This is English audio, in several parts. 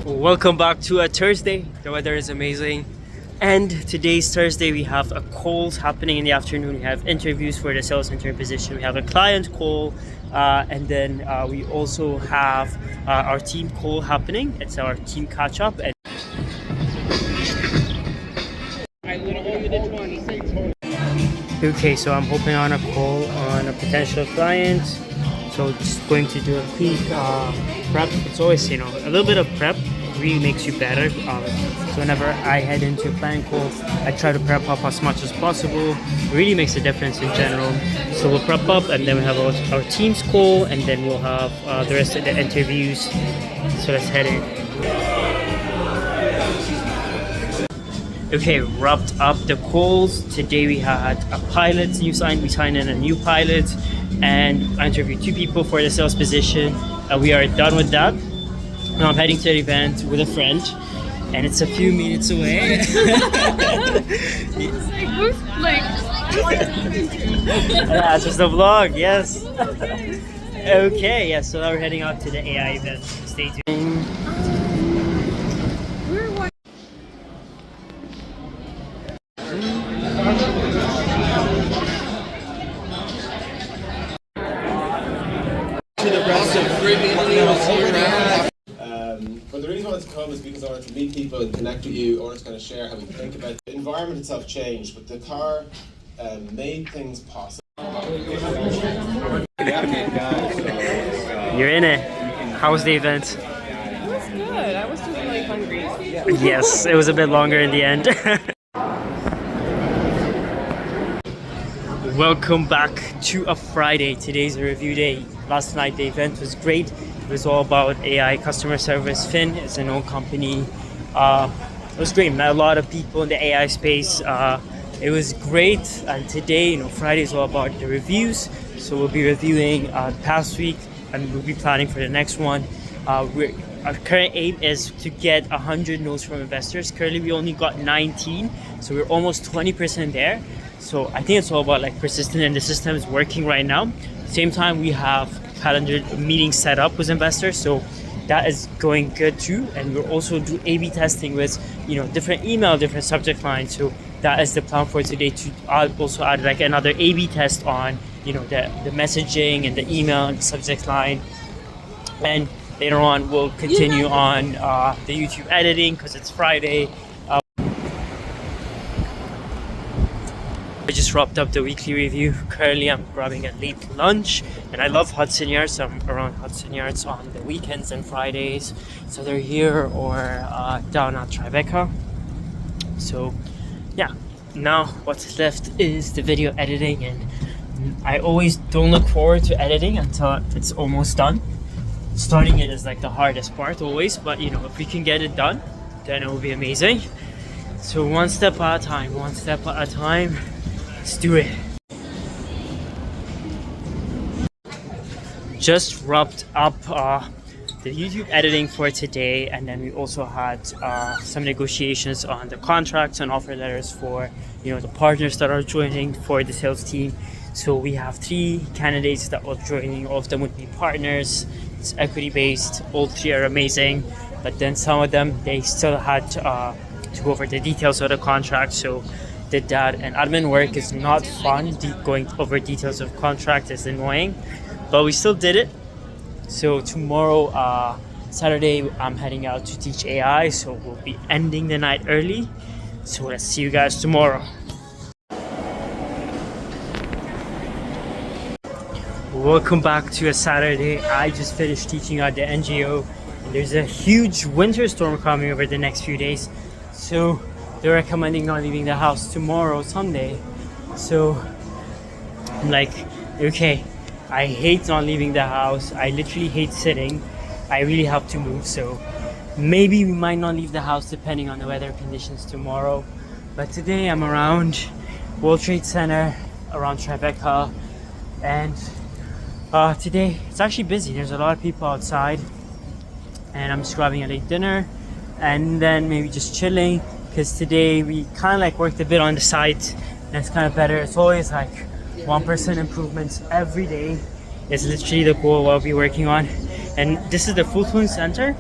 Welcome back to a Thursday. The weather is amazing. And today's Thursday, we have a calls happening in the afternoon. We have interviews for the sales intern position. We have a client call, and then we also have our team call happening. It's our team catch up. And okay, so I'm hopping on a call on a potential client. So just going to do a quick prep. It's always, a little bit of prep really makes you better. So whenever I head into a client call, I try to prep up as much as possible. It really makes a difference in general. So we'll prep up, and then we have our team's call, and then we'll have the rest of the interviews. So let's head in. Okay, wrapped up the calls. Today we had a pilot, we signed in a new pilot, and I interviewed 2 people for the sales position. We are done with that. Now I'm heading to an event with a friend, and it's a few minutes away. Yeah, it's just a vlog, yes. Okay, yeah, so now we're heading out to the AI event. Stay tuned. But the reason I wanted to come is because I wanted to meet people and connect with you. I wanted to kind of share how we think about it. The environment itself changed, but the car made things possible. You're in it. How was the event? It was good. I was just really hungry. Yes, it was a bit longer in the end. Welcome back to a Friday. Today's a review day. Last night the event was great. It was all about AI customer service. Finn is an old company. It was great. Met a lot of people in the AI space. It was great. And today, Friday is all about the reviews. So we'll be reviewing the past week, and we'll be planning for the next one. Our current aim is to get 100 no's from investors. Currently, we only got 19, so we're almost 20% there. So I think it's all about persistence, and the system is working right now. Same time, we have calendar meetings set up with investors, so that is going good too. And we'll also do A/B testing with different email, different subject lines. So that is the plan for today, to also add another A/B test on the messaging and the email and the subject line. And later on we'll continue on the YouTube editing because it's Friday. I just wrapped up the weekly review. Currently I'm grabbing a late lunch, and I love Hudson Yards. So I'm around Hudson Yards on the weekends and Fridays. So they're here or down at Tribeca. So yeah, now what's left is the video editing, and I always don't look forward to editing until it's almost done. Starting it is the hardest part always, but if we can get it done, then it will be amazing. So one step at a time, let's do it. Just wrapped up the YouTube editing for today, and then we also had some negotiations on the contracts and offer letters for the partners that are joining for the sales team. So we have 3 candidates that will join. All of them would be partners. It's equity based. All 3 are amazing, but then some of them, they still had to go over the details of the contract. So did that, and admin work is not fun. Going over details of contract is annoying, but we still did it. So tomorrow, Saturday, I'm heading out to teach AI, so we'll be ending the night early. So let's see you guys tomorrow. Welcome back to a Saturday. I just finished teaching at the NGO. There's a huge winter storm coming over the next few days, so they're recommending not leaving the house tomorrow, Sunday. So I'm like, okay, I hate not leaving the house. I literally hate sitting. I really have to move, so maybe we might not leave the house depending on the weather conditions tomorrow. But today I'm around World Trade Center, around Tribeca, and today it's actually busy. There's a lot of people outside, and I'm just grabbing a late dinner and then maybe just chilling, because today we kind of worked a bit on the site, and it's kind of better. It's always 1% improvements every day It's literally the goal I'll be working on. And this is the Fulton Center.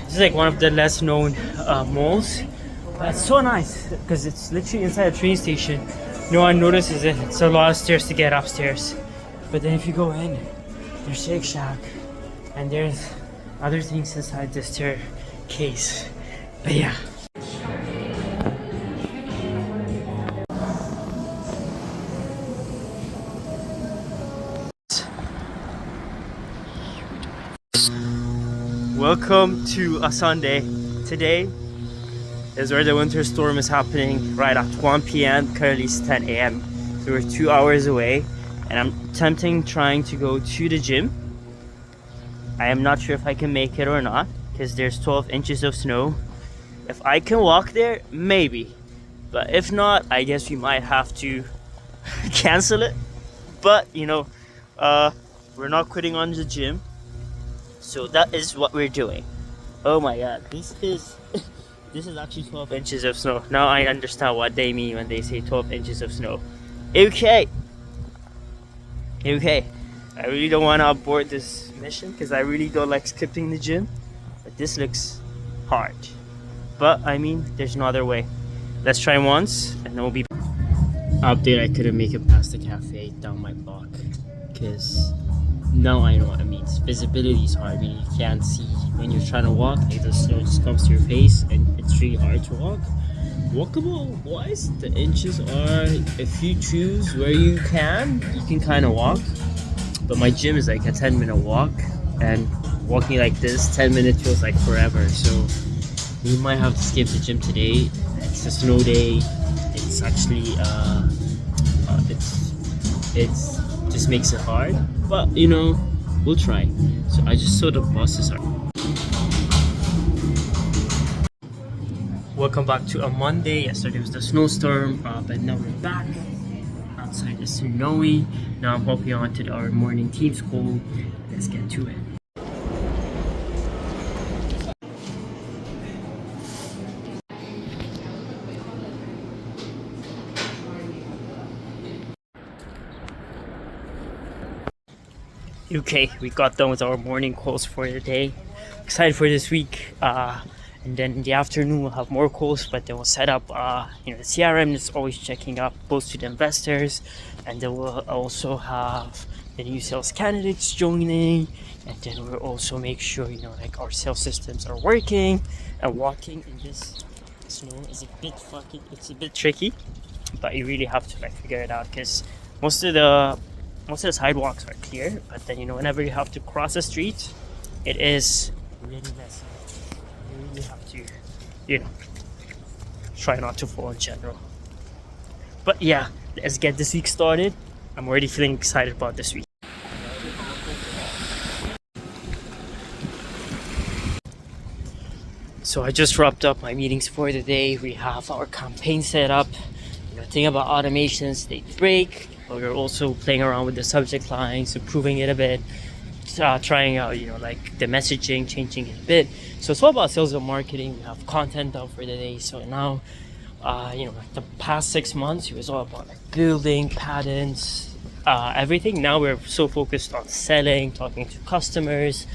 This is like one of the less known malls. But it's so nice because it's literally inside a train station. No one notices it. It's a lot of stairs to get upstairs. But then if you go in, there's Shake Shack. And there's other things inside the staircase. But yeah. Welcome to a Sunday. Today is where the winter storm is happening right at 1 p.m. Currently it's 10 a.m. So we're 2 hours away and I'm trying to go to the gym. I am not sure if I can make it or not because there's 12 inches of snow. If I can walk there, maybe. But if not, I guess we might have to cancel it. But you know, we're not quitting on the gym. So that is what we're doing. Oh my god, this is actually 12 inches of snow. Now I understand what they mean when they say 12 inches of snow. Okay. I really don't want to abort this mission because I really don't like skipping the gym. But this looks hard. But I mean, there's no other way. Let's try once and then we'll be up there. I couldn't make it past the cafe down my block because now I know what it means. Visibility is hard. I mean, you can't see when you're trying to walk. Like the snow just comes to your face and it's really hard to walk. Walkable wise, the inches are, if you choose where you can kind of walk. But my gym is like a 10-minute walk, and walking like this 10 minutes feels like forever. So we might have to skip the gym today. It's a snow day. It's actually it's just makes it hard, but you know, we'll try. So I just saw the buses are. Welcome back to a Monday. Yesterday was the snowstorm, but now we're back. Outside is snowy. Now I'm hopping on to our morning team school. Let's get to it. Okay, we got done with our morning calls for the day. Excited for this week. And then in the afternoon we'll have more calls, but then we'll set up the CRM is always checking up both to the investors, and then we'll also have the new sales candidates joining, and then we'll also make sure like our sales systems are working. And walking in this snow is it's a bit tricky, but you really have to figure it out because most of the sidewalks are clear, but then whenever you have to cross a street, it is really messy. You really have to try not to fall in general. But yeah, let's get this week started. I'm already feeling excited about this week. So I just wrapped up my meetings for the day. We have our campaign set up. Thinking about automations, they break. But we're also playing around with the subject lines, improving it a bit, trying out, like the messaging, changing it a bit. So it's all about sales and marketing. We have content out for the day. So now, like the past 6 months, it was all about building patents, everything. Now we're so focused on selling, talking to customers,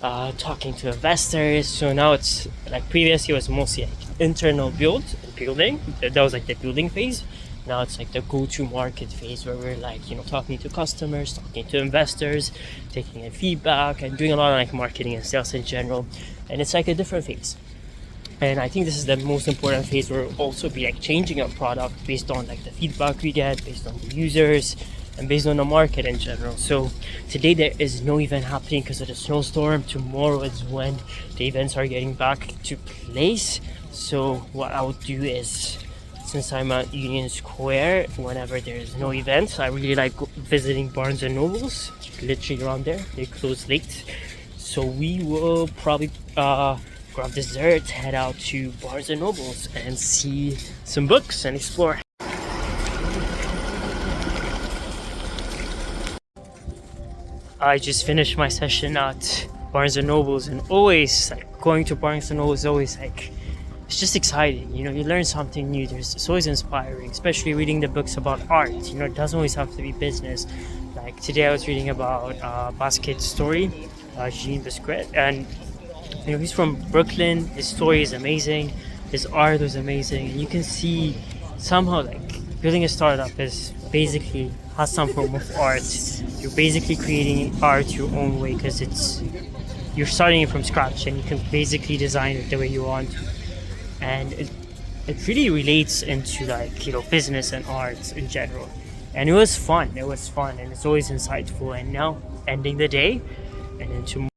talking to investors. So now it's like previously it was mostly internal building. That was like the building phase. Now it's like the go-to-market phase where we're talking to customers, talking to investors, taking in feedback, and doing a lot of marketing and sales in general. And it's like a different phase. And I think this is the most important phase where we'll also be changing our product based on the feedback we get, based on the users, and based on the market in general. So today there is no event happening because of the snowstorm. Tomorrow is when the events are getting back to place. So what I would do is, since I'm at Union Square, whenever there's no events, I really like visiting Barnes and Nobles. Literally around there, they close late. So we will probably grab dessert, head out to Barnes and Nobles and see some books and explore. I just finished my session at Barnes and Nobles, and always going to Barnes and Nobles is always it's just exciting. You learn something new. It's always inspiring, especially reading the books about art. It doesn't always have to be business. Like today I was reading about Basket story, Jean Biscuit, and he's from Brooklyn. His story is amazing. His art was amazing, and you can see somehow like building a startup is basically has some form of art. You're basically creating art your own way because you're starting it from scratch, and you can basically design it the way you want. And it really relates into like business and arts in general. And it was fun. And it's always insightful. And now ending the day and into